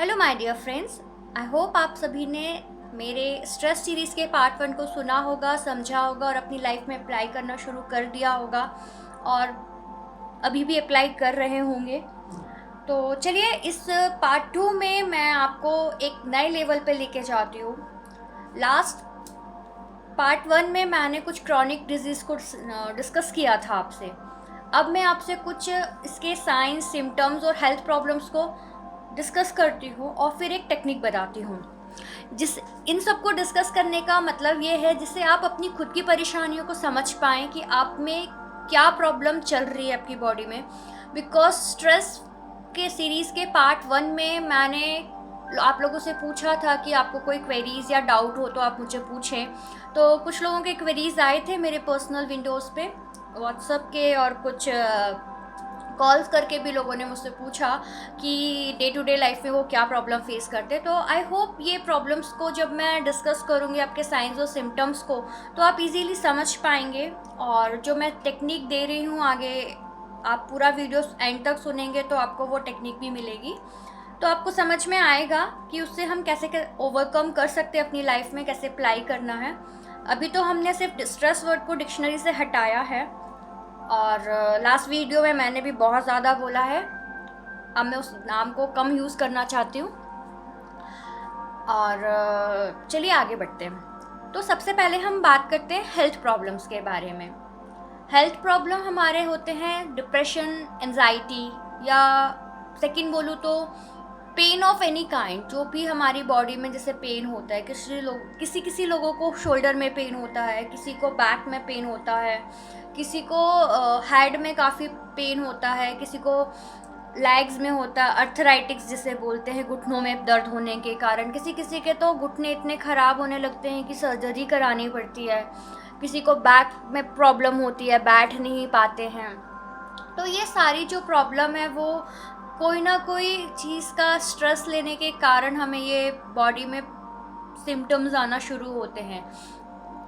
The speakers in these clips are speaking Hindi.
Hello my dear friends, I hope आप सभी ने मेरे स्ट्रेस सीरीज़ के पार्ट 1 को सुना होगा, समझा होगा और अपनी लाइफ में अप्लाई करना शुरू कर दिया होगा और अभी भी अप्लाई कर रहे होंगे। तो चलिए इस पार्ट 2 में मैं आपको एक नए लेवल पे लेके जाती हूँ। लास्ट पार्ट 1 में मैंने कुछ क्रॉनिक डिजीज़ को डिस्कस किया था आपसे। अब मैं आपसे कुछ इसके साइंस, सिम्टम्स और हेल्थ प्रॉब्लम्स को डिस्कस करती हूँ और फिर एक टेक्निक बताती हूँ। जिस इन सब को डिस्कस करने का मतलब ये है जिससे आप अपनी खुद की परेशानियों को समझ पाएँ कि आप में क्या प्रॉब्लम चल रही है आपकी बॉडी में। बिकॉज स्ट्रेस के सीरीज़ के पार्ट 1 में मैंने आप लोगों से पूछा था कि आपको कोई क्वेरीज़ या डाउट हो तो आप मुझे पूछें। तो कुछ लोगों के क्वेरीज़ आए थे मेरे पर्सनल विंडोज़ पे व्हाट्सएप के, और कुछ कॉल्स करके भी लोगों ने मुझसे पूछा कि डे टू डे लाइफ में वो क्या प्रॉब्लम फेस करते। तो आई होप ये प्रॉब्लम्स को जब मैं डिस्कस करूँगी, आपके साइंस और सिम्टम्स को, तो आप इजीली समझ पाएंगे। और जो मैं टेक्निक दे रही हूँ आगे, आप पूरा वीडियो एंड तक सुनेंगे तो आपको वो टेक्निक भी मिलेगी, तो आपको समझ में आएगा कि उससे हम कैसे ओवरकम कर सकते हैं अपनी लाइफ में, कैसे अप्लाई करना है। अभी तो हमने सिर्फ स्ट्रेस वर्ड को डिक्शनरी से हटाया है और लास्ट वीडियो में मैंने भी बहुत ज़्यादा बोला है। अब मैं उस नाम को कम यूज़ करना चाहती हूँ। और चलिए आगे बढ़ते हैं। तो सबसे पहले हम बात करते हैं हेल्थ प्रॉब्लम्स के बारे में। हेल्थ प्रॉब्लम हमारे होते हैं डिप्रेशन, एंजाइटी, या सेकंड बोलूँ तो पेन ऑफ एनी काइंड। जो भी हमारी बॉडी में जैसे पेन होता है, किसी लोगों को शोल्डर में पेन होता है, किसी को बैक में पेन होता है, किसी को हेड में काफ़ी पेन होता है, किसी को लेग्स में होता है, अर्थराइटिक्स जिसे बोलते हैं, घुटनों में दर्द होने के कारण। किसी किसी के तो घुटने इतने ख़राब होने लगते हैं कि सर्जरी करानी पड़ती है। किसी को बैक में प्रॉब्लम होती है, बैठ नहीं पाते हैं। तो ये सारी जो प्रॉब्लम है वो कोई ना कोई चीज़ का स्ट्रेस लेने के कारण हमें ये बॉडी में सिम्टम्स आना शुरू होते हैं।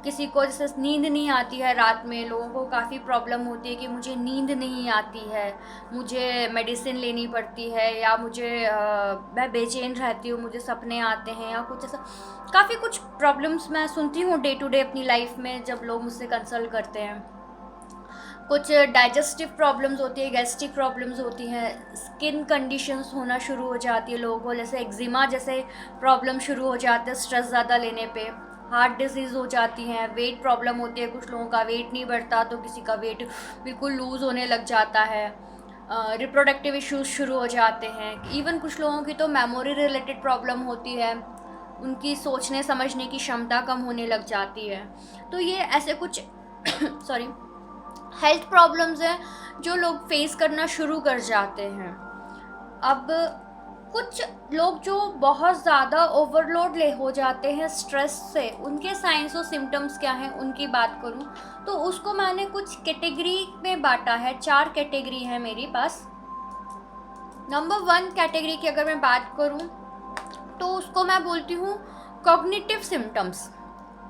किसी को जैसे नींद नहीं आती है रात में, लोगों को काफ़ी प्रॉब्लम होती है कि मुझे नींद नहीं आती है, मुझे मेडिसिन लेनी पड़ती है, या मैं बेचैन रहती हूँ, मुझे सपने आते हैं, या कुछ ऐसा काफ़ी कुछ प्रॉब्लम्स मैं सुनती हूँ डे टू डे अपनी लाइफ में जब लोग मुझसे कंसल्ट करते हैं। कुछ डाइजेस्टिव प्रॉब्लम्स होती है, गैस्ट्रिक प्रॉब्लम्स होती हैं, स्किन कंडीशंस होना शुरू हो जाती है लोगों को, जैसे एक्जिमा जैसे प्रॉब्लम शुरू हो जाते हैं स्ट्रेस ज़्यादा लेने पे। हार्ट डिजीज़ हो जाती हैं, वेट प्रॉब्लम होती है, कुछ लोगों का वेट नहीं बढ़ता तो किसी का वेट बिल्कुल लूज़ होने लग जाता है। रिप्रोडक्टिव इश्यूज शुरू हो जाते हैं। इवन कुछ लोगों की तो मेमोरी रिलेटेड प्रॉब्लम होती है, उनकी सोचने समझने की क्षमता कम होने लग जाती है। तो ये ऐसे कुछ सॉरी हेल्थ प्रॉब्लम्स हैं जो लोग फेस करना शुरू कर जाते हैं। अब कुछ लोग जो बहुत ज़्यादा ओवरलोड हो जाते हैं स्ट्रेस से, उनके साइंस और सिम्टम्स क्या हैं उनकी बात करूं तो उसको मैंने कुछ कैटेगरी में बांटा है। 4 कैटेगरी है मेरे पास। नंबर 1 कैटेगरी की अगर मैं बात करूं तो उसको मैं बोलती हूँ कॉग्निटिव सिम्टम्स।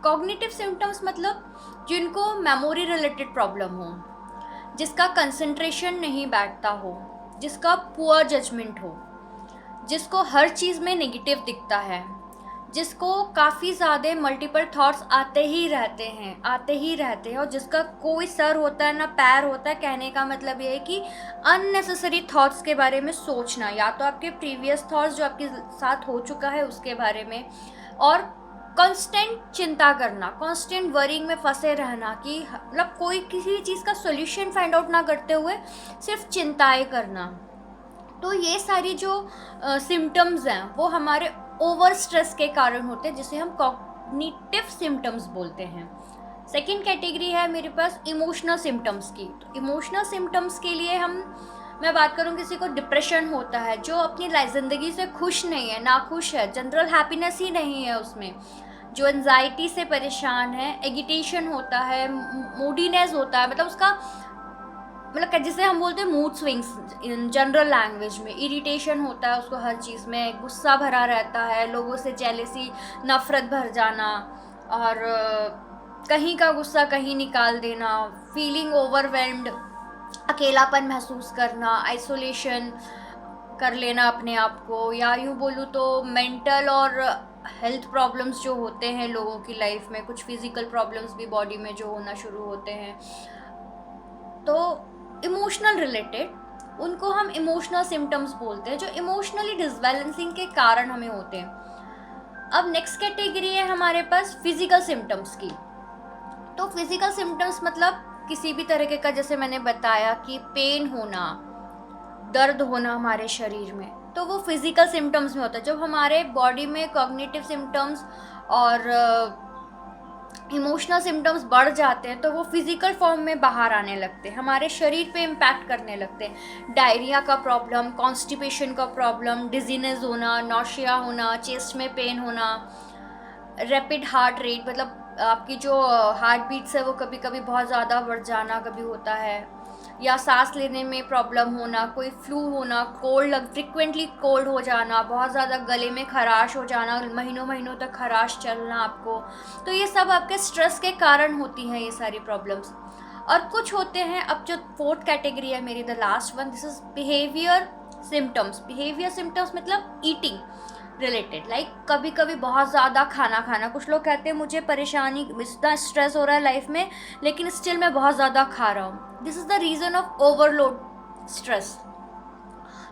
कॉग्निटिव सिम्टम्स मतलब जिनको मेमोरी रिलेटेड प्रॉब्लम हो, जिसका कंसंट्रेशन नहीं बैठता हो, जिसका पुअर जजमेंट हो, जिसको हर चीज़ में नेगेटिव दिखता है, जिसको काफ़ी ज़्यादा मल्टीपल थॉट्स आते ही रहते हैं और जिसका कोई सर होता है ना पैर होता है। कहने का मतलब ये है कि अननेसेसरी थॉट्स के बारे में सोचना, या तो आपके प्रीवियस थॉट्स जो आपके साथ हो चुका है उसके बारे में, और कांस्टेंट चिंता करना, कांस्टेंट वरिंग में फंसे रहना कि मतलब कोई किसी चीज़ का सॉल्यूशन फाइंड आउट ना करते हुए सिर्फ चिंताएं करना। तो ये सारी जो सिम्टम्स हैं वो हमारे ओवर स्ट्रेस के कारण होते हैं, जिसे हम कॉग्निटिव सिम्टम्स बोलते हैं। सेकंड कैटेगरी है मेरे पास इमोशनल सिम्टम्स की। तो इमोशनल सिम्टम्स के लिए मैं बात करूँ, किसी को डिप्रेशन होता है, जो अपनी ज़िंदगी से खुश नहीं है, नाखुश है, जनरल हैप्पीनेस ही नहीं है उसमें, जो एंजाइटी से परेशान है, एगिटेशन होता है, मूडीनेस होता है, मतलब उसका मतलब जिसे हम बोलते हैं mood swings in general language में, इरिटेशन होता है उसको हर चीज़ में, गुस्सा भरा रहता है, लोगों से जेलेसी, नफ़रत भर जाना, और कहीं का गुस्सा कहीं निकाल देना, फीलिंग ओवरवेल्म्ड, अकेलापन महसूस करना, आइसोलेशन, कर लेना अपने आप को, या यूँ बोलूँ तो मेंटल और हेल्थ प्रॉब्लम्स जो होते हैं लोगों की लाइफ में, कुछ फिज़िकल प्रॉब्लम्स भी बॉडी में जो होना शुरू होते हैं, तो इमोशनल रिलेटेड उनको हम इमोशनल सिम्टम्स बोलते हैं, जो इमोशनली डिसबैलेंसिंग के कारण हमें होते हैं। अब नेक्स्ट कैटेगरी है हमारे पास फिज़िकल सिम्टम्स की। तो फिज़िकल सिम्टम्स मतलब किसी भी तरीके का, जैसे मैंने बताया कि पेन होना, दर्द होना हमारे शरीर में, तो वो फिज़िकल सिम्टम्स में होता है। जब हमारे बॉडी में कॉग्निटिव सिम्टम्स और इमोशनल सिम्टम्स बढ़ जाते हैं तो वो फिज़िकल फॉर्म में बाहर आने लगते हैं, हमारे शरीर पे इम्पैक्ट करने लगते हैं। डायरिया का प्रॉब्लम, कॉन्स्टिपेशन का प्रॉब्लम, डिजीनेस होना, नौशिया होना, चेस्ट में पेन होना, रैपिड हार्ट रेट, मतलब आपकी जो हार्ट बीट्स है वो कभी कभी बहुत ज़्यादा बढ़ जाना कभी होता है, या सांस लेने में प्रॉब्लम होना, कोई फ्लू होना, फ्रिक्वेंटली कोल्ड हो जाना, बहुत ज़्यादा गले में खराश हो जाना, महीनों महीनों तक खराश चलना आपको, तो ये सब आपके स्ट्रेस के कारण होती हैं ये सारी प्रॉब्लम्स। और कुछ होते हैं, अब जो फोर्थ कैटेगरी है मेरी, the last one, this is behaviour symptoms. Behaviour symptoms मतलब ईटिंग रिलेटेड, लाइक कभी कभी बहुत ज़्यादा खाना खाना। कुछ लोग कहते हैं मुझे परेशानी, इतना स्ट्रेस हो रहा है लाइफ में लेकिन स्टिल मैं बहुत ज़्यादा खा रहा हूँ। This is the reason of overload stress.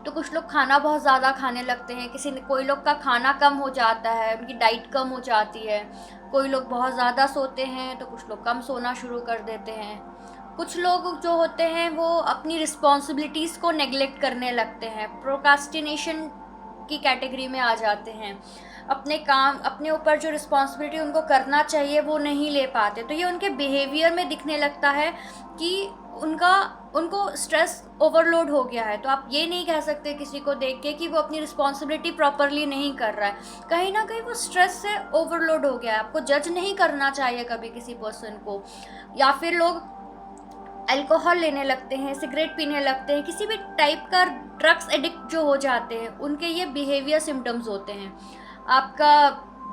तो कुछ लोग खाना बहुत ज़्यादा खाने लगते हैं, कोई लोग का खाना कम हो जाता है, उनकी डाइट कम हो जाती है। कोई लोग बहुत ज़्यादा सोते हैं तो कुछ लोग कम सोना शुरू कर देते हैं। कुछ लोग जो होते हैं वो अपनी रिस्पॉन्सिबिलिटीज़ को नेग्लेक्ट करने लगते हैं, प्रोक्रास्टिनेशन की कैटेगरी में आ जाते हैं। अपने काम, अपने ऊपर जो रिस्पॉन्सिबिलिटी उनको करना चाहिए वो नहीं ले पाते, तो ये उनके बिहेवियर में दिखने लगता है कि उनको स्ट्रेस ओवरलोड हो गया है। तो आप ये नहीं कह सकते किसी को देख के कि वो अपनी रिस्पॉन्सिबिलिटी प्रॉपरली नहीं कर रहा है, कहीं ना कहीं वो स्ट्रेस से ओवरलोड हो गया है। आपको जज नहीं करना चाहिए कभी किसी पर्सन को। या फिर लोग अल्कोहल लेने लगते हैं, सिगरेट पीने लगते हैं, किसी भी टाइप का ड्रग्स एडिक्ट जो हो जाते हैं, उनके ये बिहेवियर सिम्टम्स होते हैं। आपका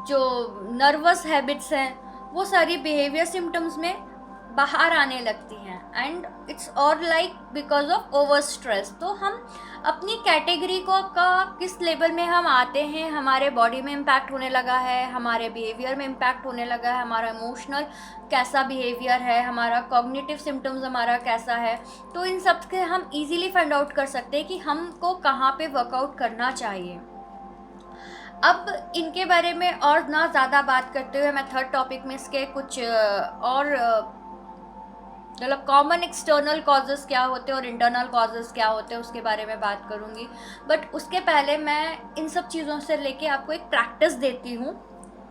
जो नर्वस हैबिट्स हैं वो सारी बिहेवियर सिम्टम्स में बाहर आने लगती हैं, and it's all like because of over stress. तो हम अपनी कैटेगरी को का किस लेवल में हम आते हैं, हमारे बॉडी में इम्पैक्ट होने लगा है, हमारे बिहेवियर में इम्पैक्ट होने लगा है, हमारा इमोशनल कैसा बिहेवियर है, हमारा कॉग्निटिव सिम्टम्स हमारा कैसा है, तो इन सब के हम इजीली फाइंड आउट कर सकते हैं कि हमको कहाँ पे वर्कआउट करना चाहिए। अब इनके बारे में और ना ज़्यादा बात करते हुए मैं थर्ड टॉपिक में इसके कुछ और मतलब कॉमन एक्सटर्नल कॉजेज़ क्या होते हैं और इंटरनल कॉजेज़ क्या होते हैं उसके बारे में बात करूँगी। बट उसके पहले मैं इन सब चीज़ों से लेके आपको एक प्रैक्टिस देती हूँ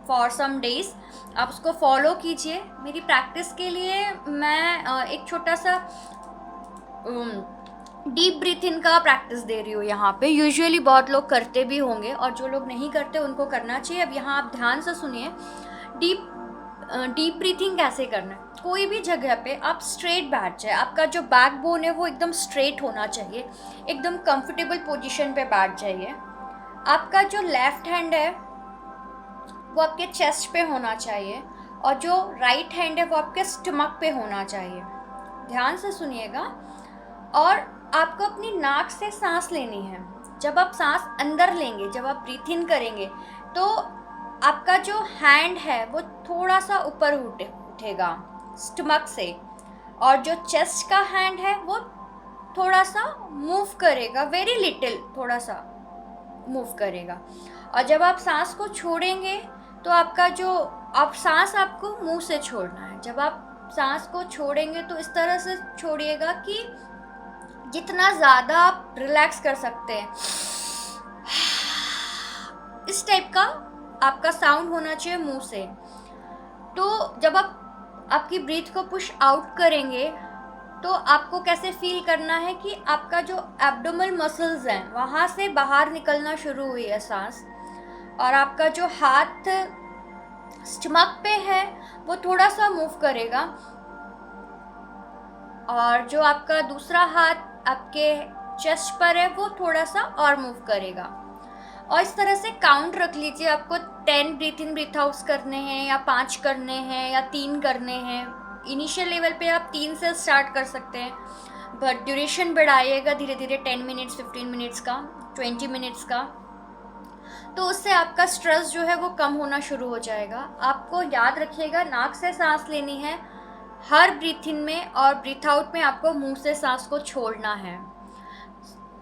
फॉर सम डेज़, आप उसको फॉलो कीजिए। मेरी प्रैक्टिस के लिए मैं एक छोटा सा डीप ब्रीथ इन का प्रैक्टिस दे रही हूँ यहाँ पे। यूजुअली बहुत लोग करते भी होंगे और जो लोग नहीं करते उनको करना चाहिए। अब यहाँ आप ध्यान से सुनिए, डीप ब्रीथिंग कैसे करना है। कोई भी जगह पे आप स्ट्रेट बैठ जाए, आपका जो बैकबोन है वो एकदम स्ट्रेट होना चाहिए, एकदम कंफर्टेबल पोजीशन पे बैठ जाइए। आपका जो लेफ्ट हैंड है वो आपके चेस्ट पे होना चाहिए और जो राइट हैंड है वो आपके स्टमक पे होना चाहिए। ध्यान से सुनिएगा। और आपको अपनी नाक से सांस लेनी है। जब आप सांस अंदर लेंगे, जब आप ब्रीथ इन करेंगे तो आपका जो हैंड है वो थोड़ा सा ऊपर उठेगा स्टमक से, और जो चेस्ट का हैंड है वो थोड़ा सा मूव करेगा, वेरी लिटिल, थोड़ा सा मूव करेगा। और जब आप सांस को छोड़ेंगे तो आपका जो सांस आपको मुंह से छोड़ना है। जब आप सांस को छोड़ेंगे तो इस तरह से छोड़िएगा कि जितना ज़्यादा आप रिलैक्स कर सकते हैं, इस टाइप का आपका साउंड होना चाहिए मुंह से। तो जब आप आपकी ब्रीथ को पुश आउट करेंगे तो आपको कैसे फील करना है कि आपका जो एब्डोमिनल मसल्स हैं वहाँ से बाहर निकलना शुरू हुई है सांस, और आपका जो हाथ स्टमक पे है वो थोड़ा सा मूव करेगा, और जो आपका दूसरा हाथ आपके चेस्ट पर है वो थोड़ा सा और मूव करेगा। और इस तरह से काउंट रख लीजिए। आपको 10 ब्रीथ इन ब्रीथ आउट्स करने हैं या 5 करने हैं या 3 करने हैं। इनिशियल लेवल पे आप 3 से स्टार्ट कर सकते हैं, बट ड्यूरेशन बढ़ाइएगा धीरे धीरे, 10 मिनट्स 15 मिनट्स का। 20 मिनट्स का, तो उससे आपका स्ट्रेस जो है वो कम होना शुरू हो जाएगा। आपको याद रखिएगा, नाक से सांस लेनी है हर ब्रीथ इन में, और ब्रीथ आउट में आपको मुंह से सांस को छोड़ना है।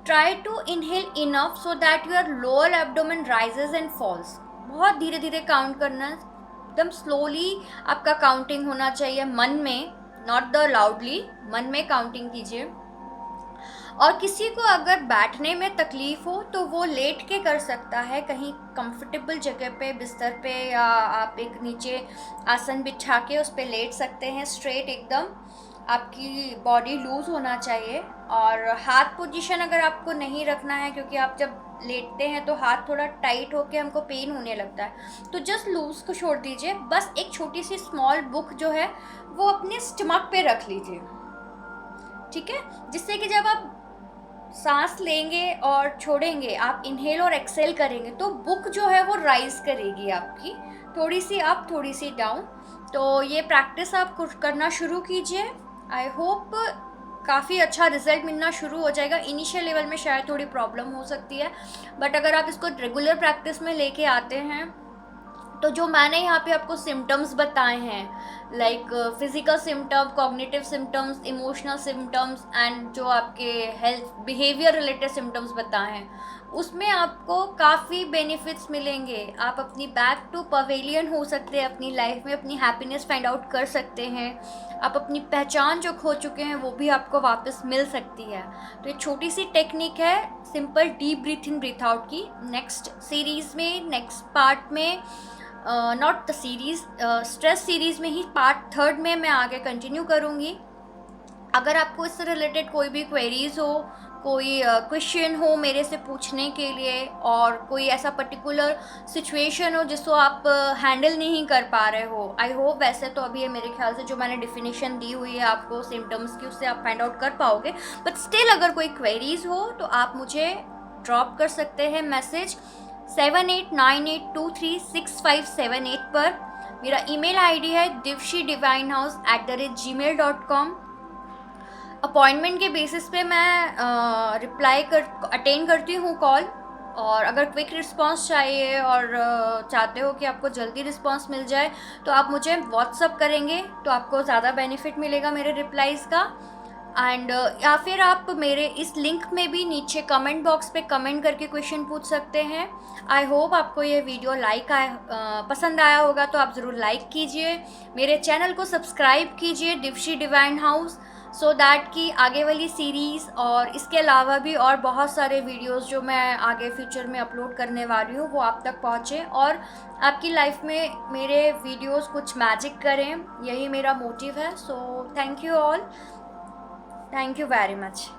Try to inhale enough so that your lower abdomen rises and falls. बहुत धीरे धीरे काउंट करना, एकदम स्लोली आपका काउंटिंग होना चाहिए, मन में, नॉट द लाउडली, मन में काउंटिंग कीजिए। और किसी को अगर बैठने में तकलीफ़ हो तो वो लेट के कर सकता है, कहीं कंफर्टेबल जगह पे, बिस्तर पे, या आप एक नीचे आसन बिछा के उस पर लेट सकते हैं, स्ट्रेट एकदम। आपकी बॉडी लूज़ होना चाहिए। और हाथ पोजीशन अगर आपको नहीं रखना है, क्योंकि आप जब लेटते हैं तो हाथ थोड़ा टाइट होके हमको पेन होने लगता है, तो जस्ट लूज़ को छोड़ दीजिए। बस एक छोटी सी स्मॉल बुक जो है वो अपने स्टमक पे रख लीजिए, ठीक है, जिससे कि जब आप सांस लेंगे और छोड़ेंगे, आप इनहेल और एक्सेल करेंगे, तो बुक जो है वो राइज करेगी आपकी, थोड़ी सी अप थोड़ी सी डाउन। तो ये प्रैक्टिस आप करना शुरू कीजिए। आई होप काफ़ी अच्छा रिजल्ट मिलना शुरू हो जाएगा। इनिशियल लेवल में शायद थोड़ी प्रॉब्लम हो सकती है, बट अगर आप इसको रेगुलर प्रैक्टिस में लेके आते हैं, तो जो मैंने यहाँ पे आपको सिम्टम्स बताए हैं, like physical symptom, cognitive symptoms, emotional symptoms, and जो आपके हेल्थ बिहेवियर रिलेटेड सिम्टम्स बताए हैं, उसमें आपको काफ़ी बेनिफिट्स मिलेंगे। आप अपनी बैक टू पवेलियन हो सकते हैं अपनी लाइफ में, अपनी हैप्पीनेस फाइंड आउट कर सकते हैं। आप अपनी पहचान जो खो चुके हैं वो भी आपको वापस मिल सकती है। तो एक छोटी सी टेक्निक है, सिंपल डीप ब्रीथ इन ब्रीथ आउट की। नेक्स्ट सीरीज़ में, नेक्स्ट पार्ट में, not the series, stress series में ही पार्ट 3 में मैं आगे कंटिन्यू करूँगी। अगर आपको इससे रिलेटेड कोई भी क्वेरीज़ हो, कोई क्वेश्चन हो मेरे से पूछने के लिए, और कोई ऐसा पर्टिकुलर सिचुएशन हो जिसको आप हैंडल नहीं कर पा रहे हो, आई होप वैसे तो अभी मेरे ख्याल से जो मैंने डिफिनेशन दी हुई है आपको सिम्टम्स की, उससे आप फाइंड आउट कर पाओगे। बट स्टिल अगर कोई क्वेरीज़ हो तो आप मुझे ड्रॉप कर सकते हैं मैसेज 7898236578 पर। मेरा ईमेल आईडी है divshidivinehouse@gmail.com। अपॉइंटमेंट के बेसिस पे मैं अटेंड करती हूँ कॉल, और अगर क्विक रिस्पांस चाहिए और चाहते हो कि आपको जल्दी रिस्पांस मिल जाए, तो आप मुझे व्हाट्सअप करेंगे तो आपको ज़्यादा बेनिफिट मिलेगा मेरे रिप्लाईज़ का। एंड या फिर आप मेरे इस लिंक में भी नीचे कमेंट बॉक्स पे कमेंट करके क्वेश्चन पूछ सकते हैं। आई होप आपको ये वीडियो पसंद आया होगा, तो आप ज़रूर लाइक कीजिए, मेरे चैनल को सब्सक्राइब कीजिए दिव्शी डिवाइन हाउस, सो दैट कि आगे वाली सीरीज़ और इसके अलावा भी और बहुत सारे वीडियोस जो मैं आगे फ्यूचर में अपलोड करने वाली हूँ वो आप तक पहुँचे, और आपकी लाइफ में मेरे वीडियोस कुछ मैजिक करें, यही मेरा मोटिव है। So thank you all, thank you very much.